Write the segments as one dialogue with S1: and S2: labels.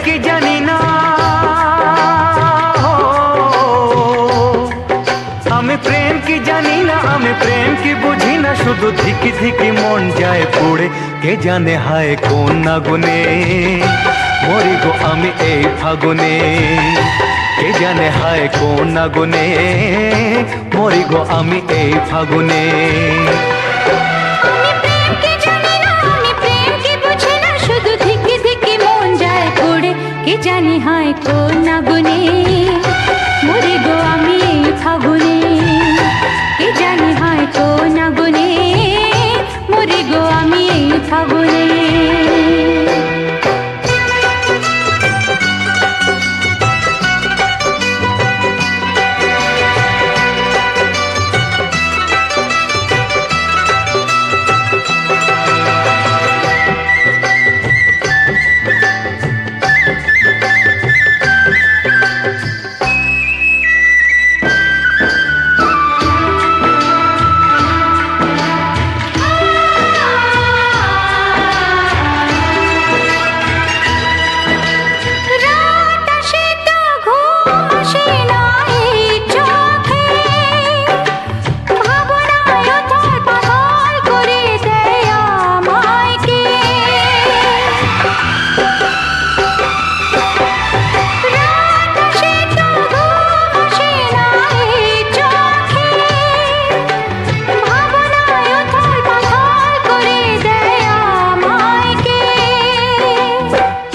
S1: কি জানি না, আমি প্রেম কি জানি না, আমি প্রেম কি বুঝি না, শুধু ধিকি ধিকি মন যায় পড়ে। কে জানে হায় কোন আগুনে মরি গো আমি এই ফাগুনে। কে জানে হায় কোন আগুনে মরি গো আমি এই ফাগুনে।
S2: কে জানি হায় কোন আগুনে মরি গো আমি এই ফাগুনে। কে জানি হায় কোন আগুনে মরি গো আমি এই ফাগুনে।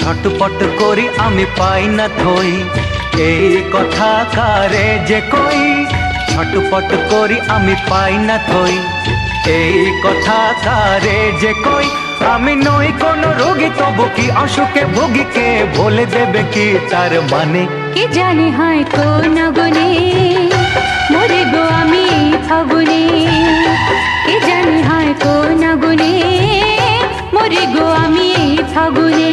S1: ছটপট করি আমি পাই না থই, এই কথা কারে যে কই। ছটপট করি আমি পাই না থই, এই কথা কারে যে কই। আমি নই কোনো রোগী, তবু কি অসুখে ভুগি, কে বলে দেবে কি তার মানে।
S2: কে জানে হায় কোন আগুনে মরি গো আমি এই ফাগুনে। কে জানে হায় কোন আগুনে মরি গো আমি এই ফাগুনে।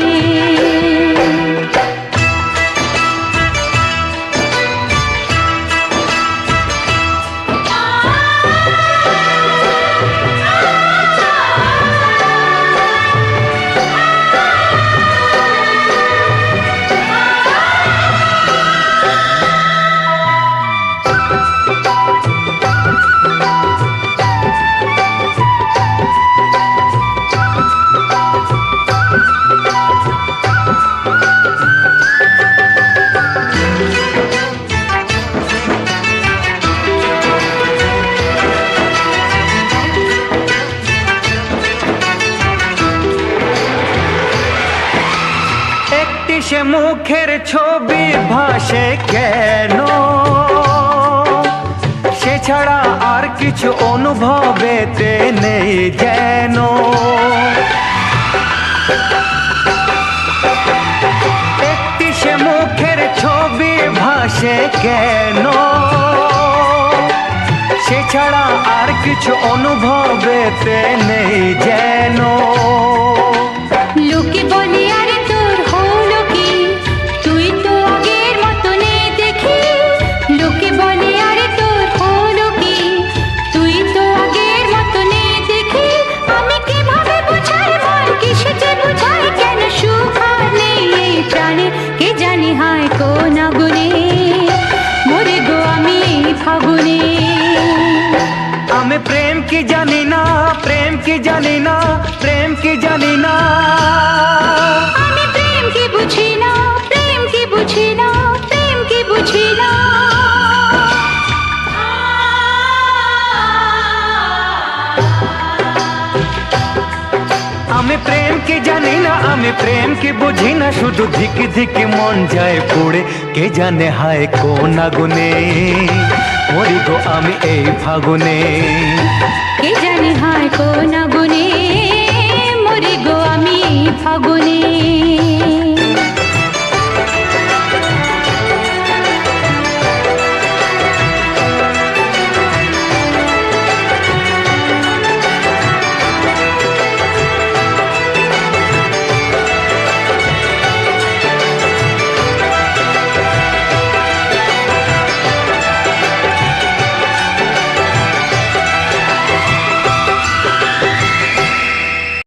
S1: সে মুখের ছবি ভাসে কেন, সে ছাড়া আর কিছু অনুভবেতে নেই যেন। একটি সে মুখের ছবি ভাসে কেন, সে ছাড়া আর কিছু অনুভবেতে নেই যেন।
S2: লোকে বলে আরে তোর হলো কি, তুই তো আগের মতো নেই দেখি। লোকে বলে আরে তোর হলো কি, তুই তো আগের মতো নেই দেখি। আমি কিভাবে বুঝাই মন কিসে যে বুঝাই, কেন সুখ আর নেই এই প্রাণে। কে জানি হায় কোন আগুনে মরে গো আমি এই ফাগুনে।
S1: আমি প্রেম কি জানি না, প্রেম কি জানি না, প্রেম কি জানি না।
S2: আমি প্রেম কি বুঝি না, প্রেম কি বুঝি না, প্রেম কি বুঝি না।
S1: আমি প্রেম কি জানি না, আমি প্রেম কি বুঝি না, শুধু ধিকি ধিকি মন যায় পড়ে। কে জানে হায় কোন আগুনে মরি গো আমি এই ফাগুনে।
S2: কে জানি হায় কোন আগুনে